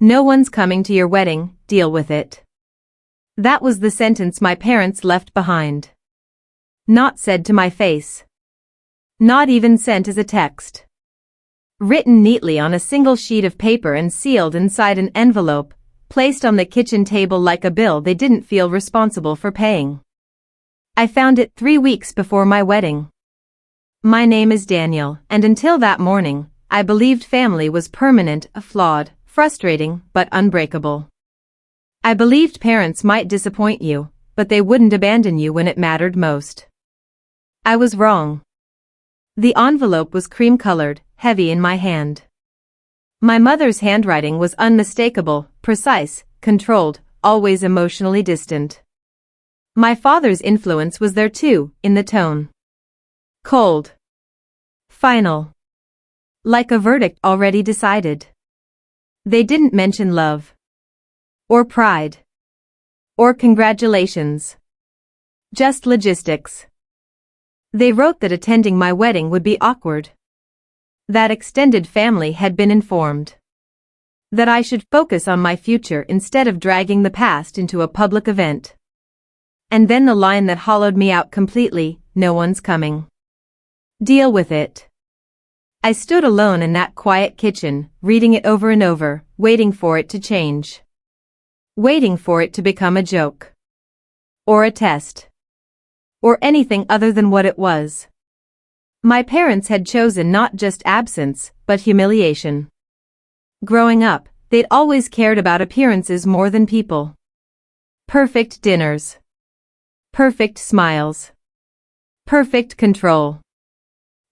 No one's coming to your wedding, deal with it. That was the sentence my parents left behind. Not said to my face. Not even sent as a text. Written neatly on a single sheet of paper and sealed inside an envelope, placed on the kitchen table like a bill they didn't feel responsible for paying. I found it 3 weeks before my wedding. My name is Daniel, and until that morning, I believed family was permanent, flawed, frustrating, but unbreakable. I believed parents might disappoint you, but they wouldn't abandon you when it mattered most. I was wrong. The envelope was cream-colored, heavy in my hand. My mother's handwriting was unmistakable, precise, controlled, always emotionally distant. My father's influence was there too, in the tone. Cold. Final. Like a verdict already decided. They didn't mention love. Or pride. Or congratulations. Just logistics. They wrote that attending my wedding would be awkward. That extended family had been informed. That I should focus on my future instead of dragging the past into a public event. And then the line that hollowed me out completely, no one's coming. Deal with it. I stood alone in that quiet kitchen, reading it over and over, waiting for it to change. Waiting for it to become a joke. Or a test. Or anything other than what it was. My parents had chosen not just absence, but humiliation. Growing up, they'd always cared about appearances more than people. Perfect dinners. Perfect smiles. Perfect control.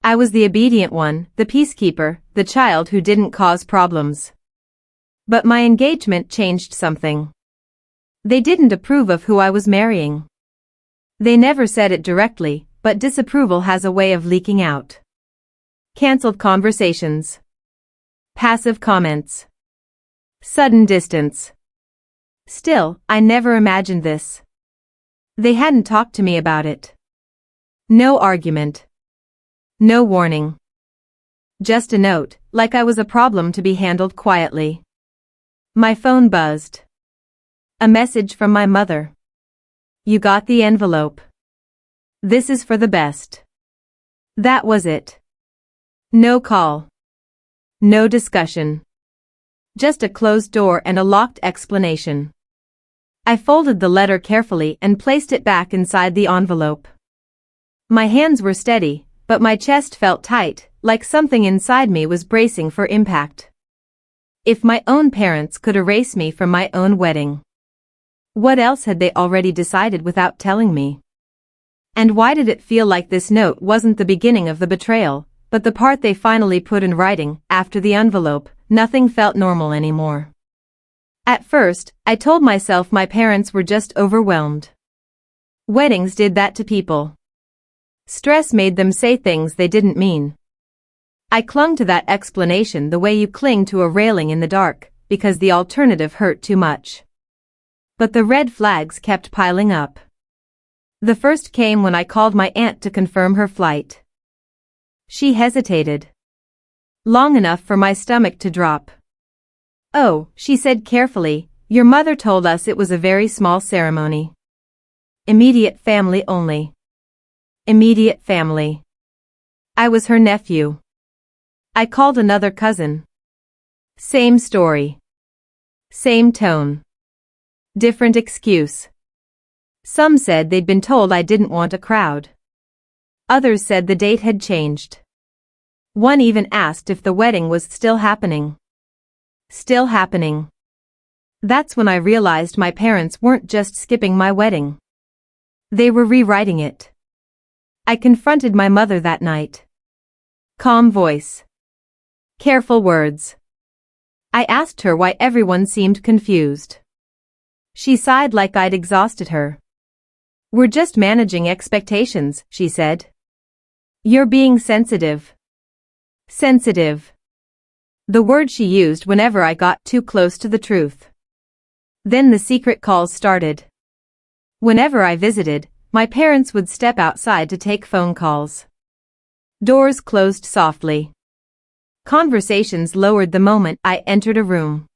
I was the obedient one, the peacekeeper, the child who didn't cause problems. But my engagement changed something. They didn't approve of who I was marrying. They never said it directly, but disapproval has a way of leaking out. Cancelled conversations. Passive comments. Sudden distance. Still, I never imagined this. They hadn't talked to me about it. No argument. No warning. Just a note, like I was a problem to be handled quietly. My phone buzzed. A message from my mother. You got the envelope. This is for the best. That was it. No call. No discussion. Just a closed door and a locked explanation. I folded the letter carefully and placed it back inside the envelope. My hands were steady, but my chest felt tight, like something inside me was bracing for impact. If my own parents could erase me from my own wedding, what else had they already decided without telling me? And why did it feel like this note wasn't the beginning of the betrayal, but the part they finally put in writing? After the envelope, nothing felt normal anymore. At first, I told myself my parents were just overwhelmed. Weddings did that to people. Stress made them say things they didn't mean. I clung to that explanation the way you cling to a railing in the dark, because the alternative hurt too much. But the red flags kept piling up. The first came when I called my aunt to confirm her flight. She hesitated. Long enough for my stomach to drop. Oh, she said carefully, your mother told us it was a very small ceremony. Immediate family only. Immediate family. I was her nephew. I called another cousin. Same story. Same tone. Different excuse. Some said they'd been told I didn't want a crowd. Others said the date had changed. One even asked if the wedding was still happening. Still happening. That's when I realized my parents weren't just skipping my wedding. They were rewriting it. I confronted my mother that night. Calm voice. Careful words. I asked her why everyone seemed confused. She sighed like I'd exhausted her. We're just managing expectations, she said. You're being sensitive. Sensitive. The word she used whenever I got too close to the truth. Then the secret calls started. Whenever I visited, my parents would step outside to take phone calls. Doors closed softly. Conversations lowered the moment I entered a room.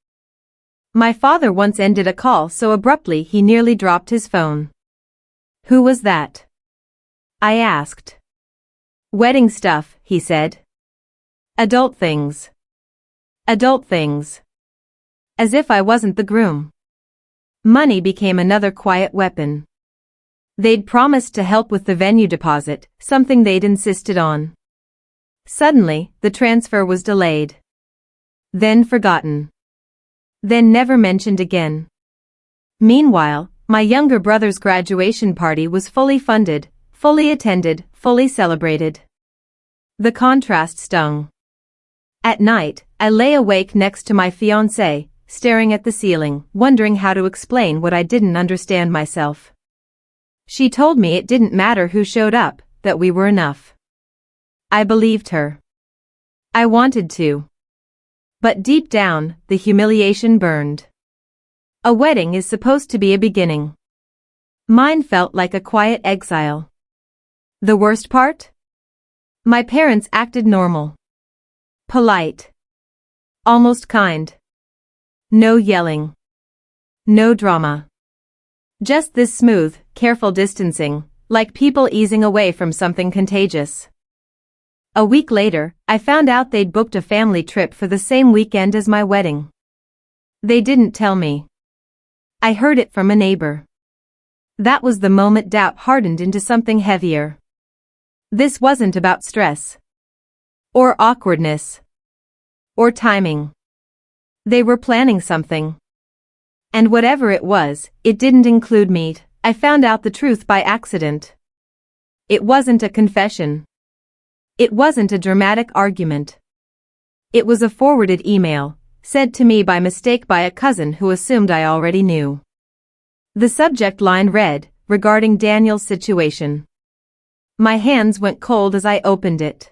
My father once ended a call so abruptly he nearly dropped his phone. Who was that? I asked. Wedding stuff, he said. Adult things. Adult things. As if I wasn't the groom. Money became another quiet weapon. They'd promised to help with the venue deposit, something they'd insisted on. Suddenly, the transfer was delayed. Then forgotten. Then never mentioned again. Meanwhile, my younger brother's graduation party was fully funded, fully attended, fully celebrated. The contrast stung. At night, I lay awake next to my fiancé, staring at the ceiling, wondering how to explain what I didn't understand myself. She told me it didn't matter who showed up, that we were enough. I believed her. I wanted to. But deep down, the humiliation burned. A wedding is supposed to be a beginning. Mine felt like a quiet exile. The worst part? My parents acted normal. Polite. Almost kind. No yelling. No drama. Just this smooth, careful distancing, like people easing away from something contagious. A week later, I found out they'd booked a family trip for the same weekend as my wedding. They didn't tell me. I heard it from a neighbor. That was the moment doubt hardened into something heavier. This wasn't about stress. Or awkwardness. Or timing. They were planning something. And whatever it was, it didn't include me. I found out the truth by accident. It wasn't a confession. It wasn't a dramatic argument. It was a forwarded email, sent to me by mistake by a cousin who assumed I already knew. The subject line read, regarding Daniel's situation. My hands went cold as I opened it.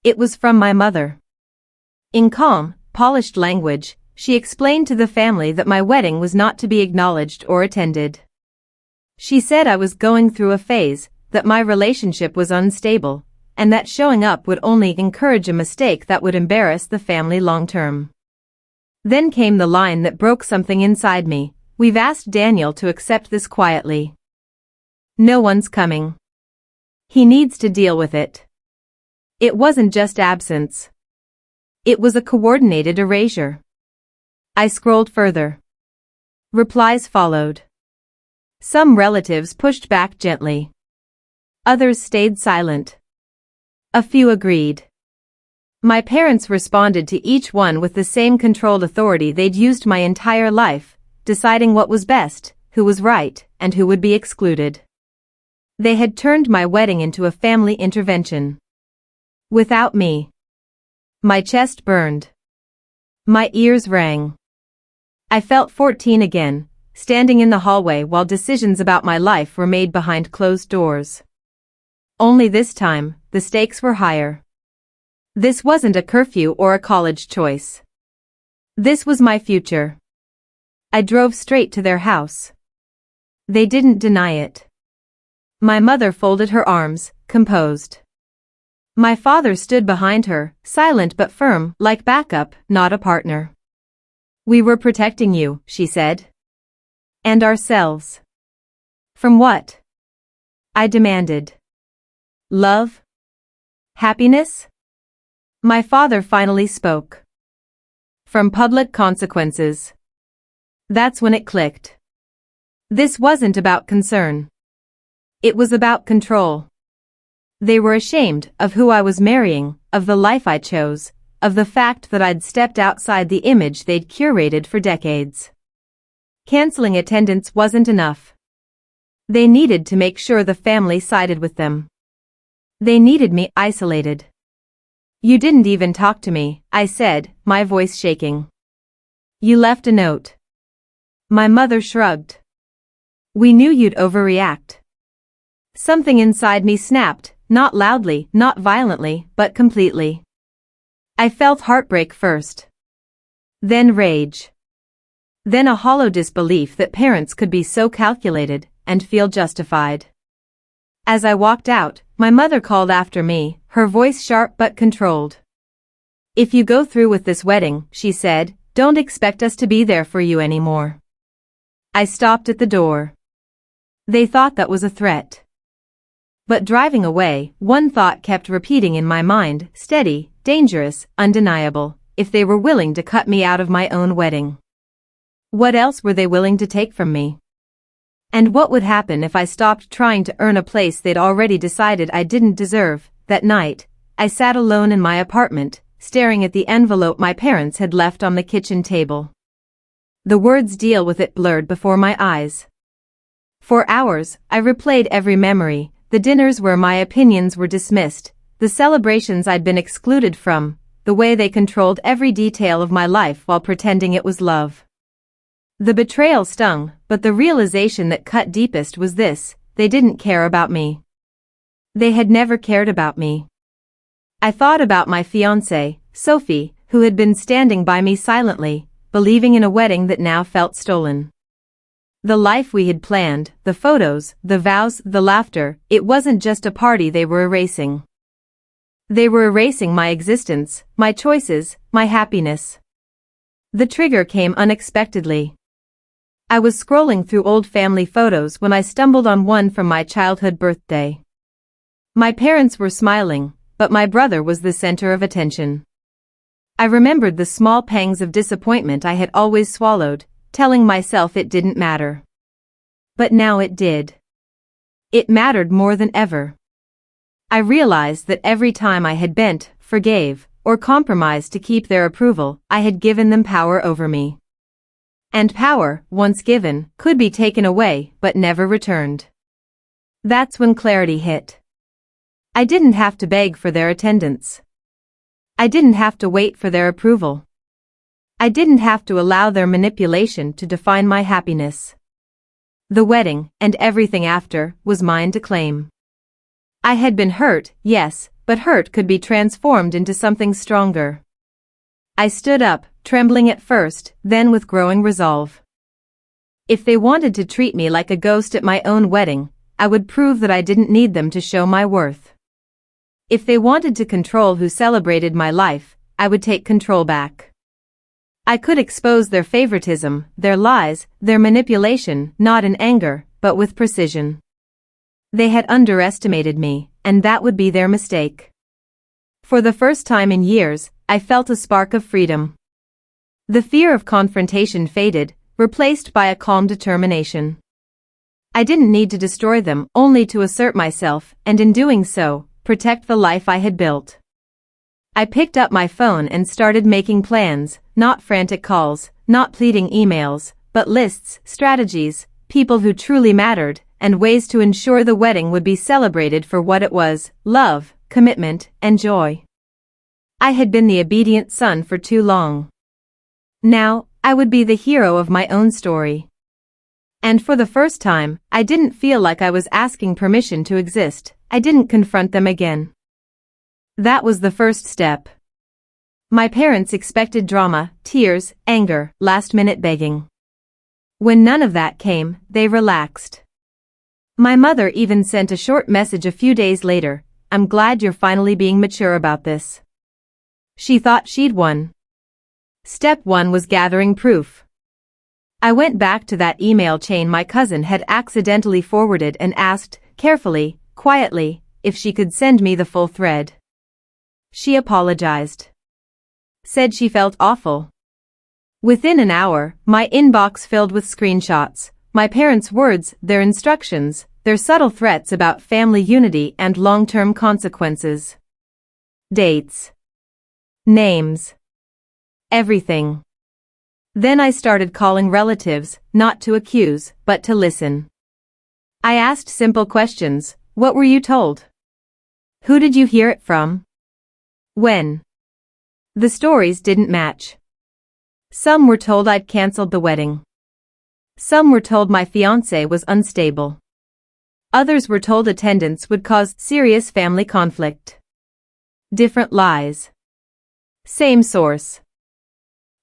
It was from my mother. In calm, polished language, she explained to the family that my wedding was not to be acknowledged or attended. She said I was going through a phase, that my relationship was unstable, and that showing up would only encourage a mistake that would embarrass the family long-term. Then came the line that broke something inside me. We've asked Daniel to accept this quietly. No one's coming. He needs to deal with it. It wasn't just absence. It was a coordinated erasure. I scrolled further. Replies followed. Some relatives pushed back gently. Others stayed silent. A few agreed. My parents responded to each one with the same controlled authority they'd used my entire life, deciding what was best, who was right, and who would be excluded. They had turned my wedding into a family intervention. Without me. My chest burned. My ears rang. I felt 14 again, standing in the hallway while decisions about my life were made behind closed doors. Only this time, the stakes were higher. This wasn't a curfew or a college choice. This was my future. I drove straight to their house. They didn't deny it. My mother folded her arms, composed. My father stood behind her, silent but firm, like backup, not a partner. We were protecting you, she said. And ourselves. From what? I demanded. Love? Happiness? My father finally spoke. From public consequences. That's when it clicked. This wasn't about concern. It was about control. They were ashamed of who I was marrying, of the life I chose, of the fact that I'd stepped outside the image they'd curated for decades. Canceling attendance wasn't enough. They needed to make sure the family sided with them. They needed me isolated. You didn't even talk to me, I said, my voice shaking. You left a note. My mother shrugged. We knew you'd overreact. Something inside me snapped, not loudly, not violently, but completely. I felt heartbreak first. Then rage. Then a hollow disbelief that parents could be so calculated and feel justified. As I walked out, my mother called after me, her voice sharp but controlled. If you go through with this wedding, she said, Don't expect us to be there for you anymore. I stopped at the door. They thought that was a threat. But driving away, one thought kept repeating in my mind, steady, dangerous, undeniable, if they were willing to cut me out of my own wedding. What else were they willing to take from me? And what would happen if I stopped trying to earn a place they'd already decided I didn't deserve? That night, I sat alone in my apartment, staring at the envelope my parents had left on the kitchen table. The words "deal with it" blurred before my eyes. For hours, I replayed every memory, the dinners where my opinions were dismissed, the celebrations I'd been excluded from, the way they controlled every detail of my life while pretending it was love. The betrayal stung, but the realization that cut deepest was this: they didn't care about me. They had never cared about me. I thought about my fiancée, Sophie, who had been standing by me silently, believing in a wedding that now felt stolen. The life we had planned, the photos, the vows, the laughter, it wasn't just a party they were erasing. They were erasing my existence, my choices, my happiness. The trigger came unexpectedly. I was scrolling through old family photos when I stumbled on one from my childhood birthday. My parents were smiling, but my brother was the center of attention. I remembered the small pangs of disappointment I had always swallowed, telling myself it didn't matter. But now it did. It mattered more than ever. I realized that every time I had bent, forgave, or compromised to keep their approval, I had given them power over me. And power, once given, could be taken away but never returned. That's when clarity hit. I didn't have to beg for their attendance. I didn't have to wait for their approval. I didn't have to allow their manipulation to define my happiness. The wedding, and everything after, was mine to claim. I had been hurt, yes, but hurt could be transformed into something stronger. I stood up, trembling at first, then with growing resolve. If they wanted to treat me like a ghost at my own wedding, I would prove that I didn't need them to show my worth. If they wanted to control who celebrated my life, I would take control back. I could expose their favoritism, their lies, their manipulation, not in anger, but with precision. They had underestimated me, and that would be their mistake. For the first time in years, I felt a spark of freedom. The fear of confrontation faded, replaced by a calm determination. I didn't need to destroy them, only to assert myself, and in doing so, protect the life I had built. I picked up my phone and started making plans, not frantic calls, not pleading emails, but lists, strategies, people who truly mattered, and ways to ensure the wedding would be celebrated for what it was: love, commitment, and joy. I had been the obedient son for too long. Now, I would be the hero of my own story. And for the first time, I didn't feel like I was asking permission to exist. I didn't confront them again. That was the first step. My parents expected drama, tears, anger, last-minute begging. When none of that came, they relaxed. My mother even sent a short message a few days later: "I'm glad you're finally being mature about this." She thought she'd won. Step 1 was gathering proof. I went back to that email chain my cousin had accidentally forwarded and asked, carefully, quietly, if she could send me the full thread. She apologized. Said she felt awful. Within an hour, my inbox filled with screenshots, my parents' words, their instructions, their subtle threats about family unity and long-term consequences. Dates. Names. Everything. Then I started calling relatives, not to accuse, but to listen. I asked simple questions. What were you told? Who did you hear it from? When? The stories didn't match. Some were told I'd canceled the wedding. Some were told my fiancé was unstable. Others were told attendance would cause serious family conflict. Different lies. Same source.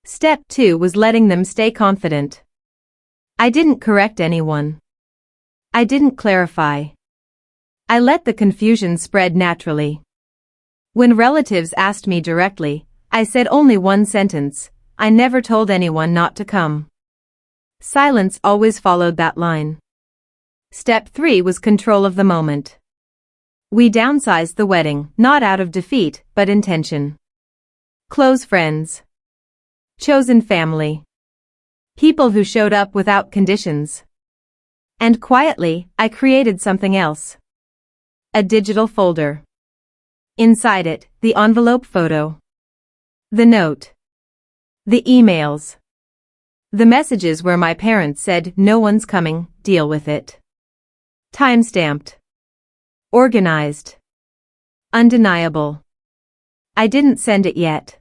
Step 2 was letting them stay confident. I didn't correct anyone. I didn't clarify. I let the confusion spread naturally. When relatives asked me directly, I said only one sentence: I never told anyone not to come. Silence always followed that line. Step 3 was control of the moment. We downsized the wedding, not out of defeat, but intention. Close friends. Chosen family. People who showed up without conditions. And quietly, I created something else. A digital folder. Inside it, the envelope photo. The note. The emails. The messages where my parents said, "No one's coming, deal with it." Time-stamped. Organized. Undeniable. I didn't send it yet.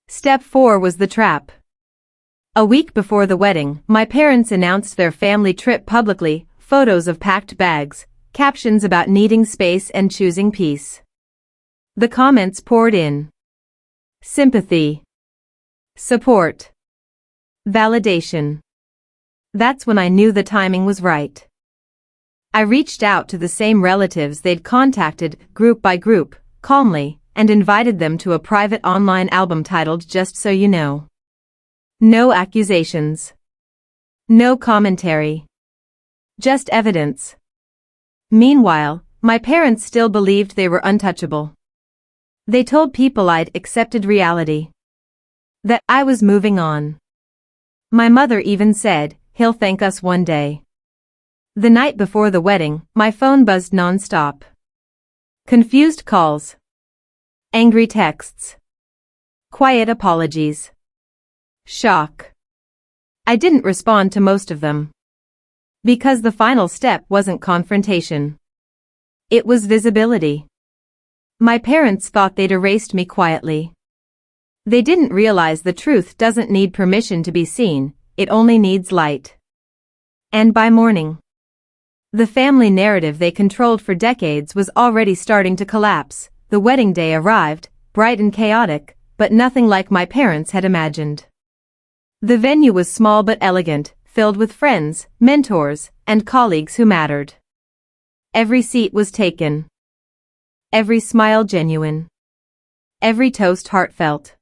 Step 4 was the trap. A week before the wedding, my parents announced their family trip publicly, photos of packed bags, captions about needing space and choosing peace. The comments poured in. Sympathy. Support. Validation. That's when I knew the timing was right. I reached out to the same relatives they'd contacted, group by group, calmly, and invited them to a private online album titled Just So You Know. No accusations. No commentary. Just evidence. Meanwhile, my parents still believed they were untouchable. They told people I'd accepted reality. That I was moving on. My mother even said, "He'll thank us one day." The night before the wedding, my phone buzzed non-stop. Confused calls. Angry texts. Quiet apologies. Shock. I didn't respond to most of them. Because the final step wasn't confrontation. It was visibility. My parents thought they'd erased me quietly. They didn't realize the truth doesn't need permission to be seen, it only needs light. And by morning, the family narrative they controlled for decades was already starting to collapse. The wedding day arrived, bright and chaotic, but nothing like my parents had imagined. The venue was small but elegant, filled with friends, mentors, and colleagues who mattered. Every seat was taken. Every smile genuine. Every toast heartfelt.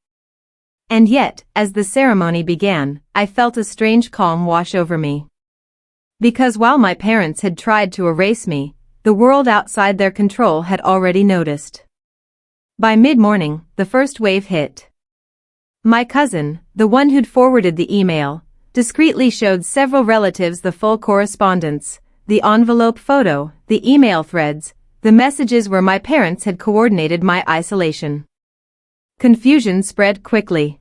And yet, as the ceremony began, I felt a strange calm wash over me. Because while my parents had tried to erase me, the world outside their control had already noticed. By mid-morning, the first wave hit. My cousin, the one who'd forwarded the email, discreetly showed several relatives the full correspondence, the envelope photo, the email threads, the messages where my parents had coordinated my isolation. Confusion spread quickly.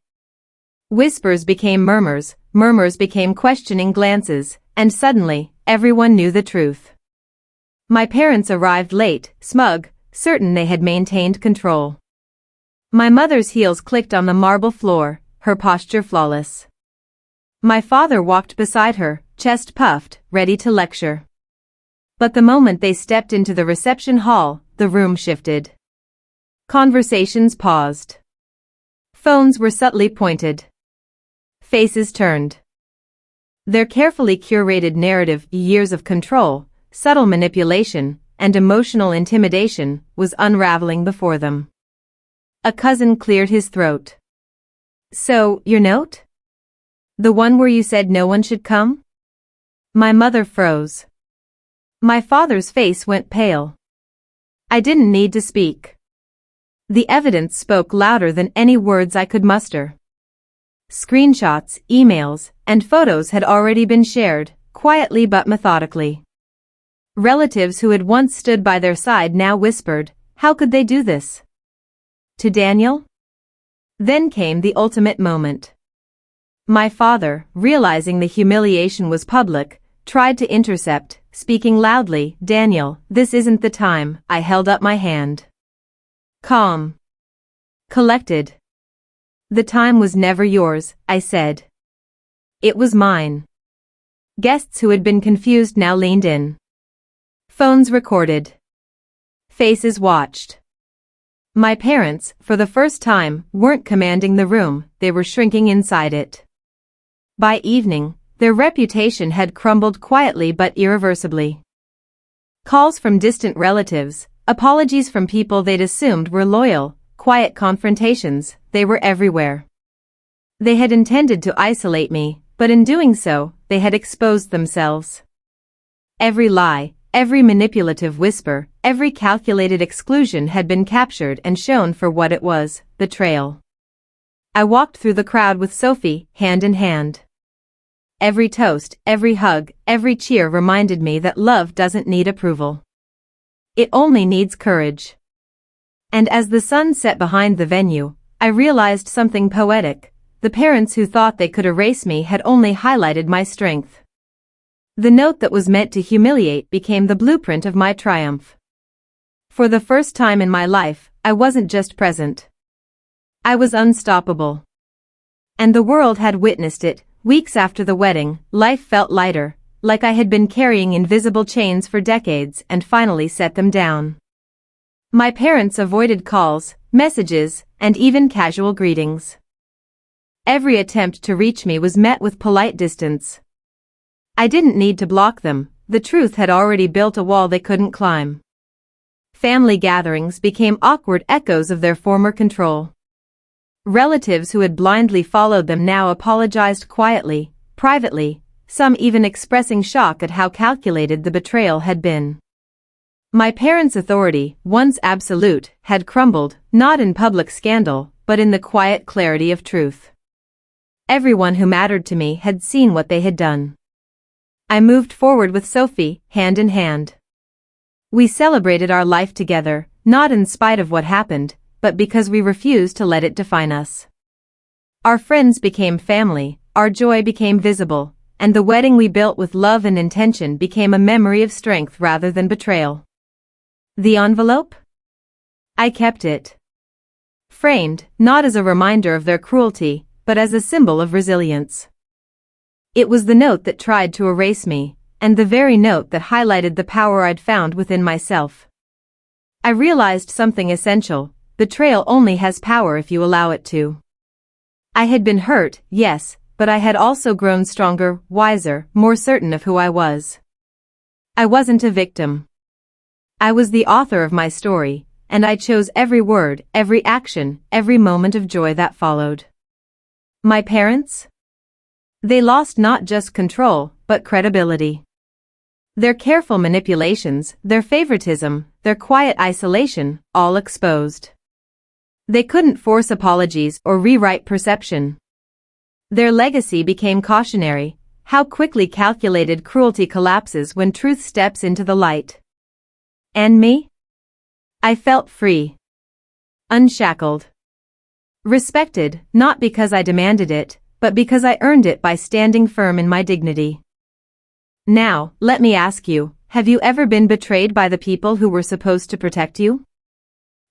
Whispers became murmurs, murmurs became questioning glances, and suddenly, everyone knew the truth. My parents arrived late, smug, certain they had maintained control. My mother's heels clicked on the marble floor, her posture flawless. My father walked beside her, chest puffed, ready to lecture. But the moment they stepped into the reception hall, the room shifted. Conversations paused. Phones were subtly pointed. Faces turned. Their carefully curated narrative, years of control, subtle manipulation, and emotional intimidation, was unraveling before them. A cousin cleared his throat. "So, your note? The one where you said no one should come?" My mother froze. My father's face went pale. I didn't need to speak. The evidence spoke louder than any words I could muster. Screenshots, emails, and photos had already been shared, quietly but methodically. Relatives who had once stood by their side now whispered, "How could they do this?" To Daniel? Then came the ultimate moment. My father, realizing the humiliation was public, tried to intercept, speaking loudly, "Daniel, this isn't the time." I held up my hand. Calm. Collected. "The time was never yours," I said. It was mine. Guests who had been confused now leaned in. Phones recorded. Faces watched. My parents, for the first time, weren't commanding the room, they were shrinking inside it. By evening, their reputation had crumbled quietly but irreversibly. Calls from distant relatives, apologies from people they'd assumed were loyal, quiet confrontations, they were everywhere. They had intended to isolate me, but in doing so, they had exposed themselves. Every lie, every manipulative whisper, every calculated exclusion had been captured and shown for what it was, betrayal. I walked through the crowd with Sophie, hand in hand. Every toast, every hug, every cheer reminded me that love doesn't need approval. It only needs courage. And as the sun set behind the venue, I realized something poetic. The parents who thought they could erase me had only highlighted my strength. The note that was meant to humiliate became the blueprint of my triumph. For the first time in my life, I wasn't just present. I was unstoppable. And the world had witnessed it. Weeks after the wedding, life felt lighter, like I had been carrying invisible chains for decades and finally set them down. My parents avoided calls, messages, and even casual greetings. Every attempt to reach me was met with polite distance. I didn't need to block them, the truth had already built a wall they couldn't climb. Family gatherings became awkward echoes of their former control. Relatives who had blindly followed them now apologized quietly, privately, some even expressing shock at how calculated the betrayal had been. My parents' authority, once absolute, had crumbled, not in public scandal, but in the quiet clarity of truth. Everyone who mattered to me had seen what they had done. I moved forward with Sophie, hand in hand. We celebrated our life together, not in spite of what happened, but because we refused to let it define us. Our friends became family, our joy became visible, and the wedding we built with love and intention became a memory of strength rather than betrayal. The envelope? I kept it. Framed, not as a reminder of their cruelty, but as a symbol of resilience. It was the note that tried to erase me, and the very note that highlighted the power I'd found within myself. I realized something essential: betrayal only has power if you allow it to. I had been hurt, yes, but I had also grown stronger, wiser, more certain of who I was. I wasn't a victim. I was the author of my story, and I chose every word, every action, every moment of joy that followed. My parents? They lost not just control, but credibility. Their careful manipulations, their favoritism, their quiet isolation, all exposed. They couldn't force apologies or rewrite perception. Their legacy became cautionary: how quickly calculated cruelty collapses when truth steps into the light. And me? I felt free. Unshackled. Respected, not because I demanded it, but because I earned it by standing firm in my dignity. Now, let me ask you, have you ever been betrayed by the people who were supposed to protect you?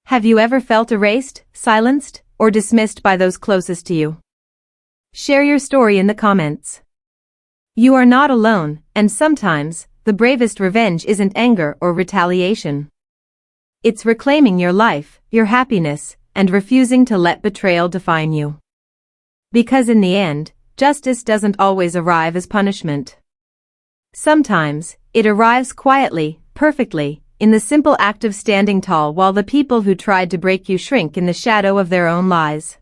Have you ever felt erased, silenced, or dismissed by those closest to you? Share your story in the comments. You are not alone, and sometimes, the bravest revenge isn't anger or retaliation. It's reclaiming your life, your happiness, and refusing to let betrayal define you. Because in the end, justice doesn't always arrive as punishment. Sometimes, it arrives quietly, perfectly, in the simple act of standing tall while the people who tried to break you shrink in the shadow of their own lies.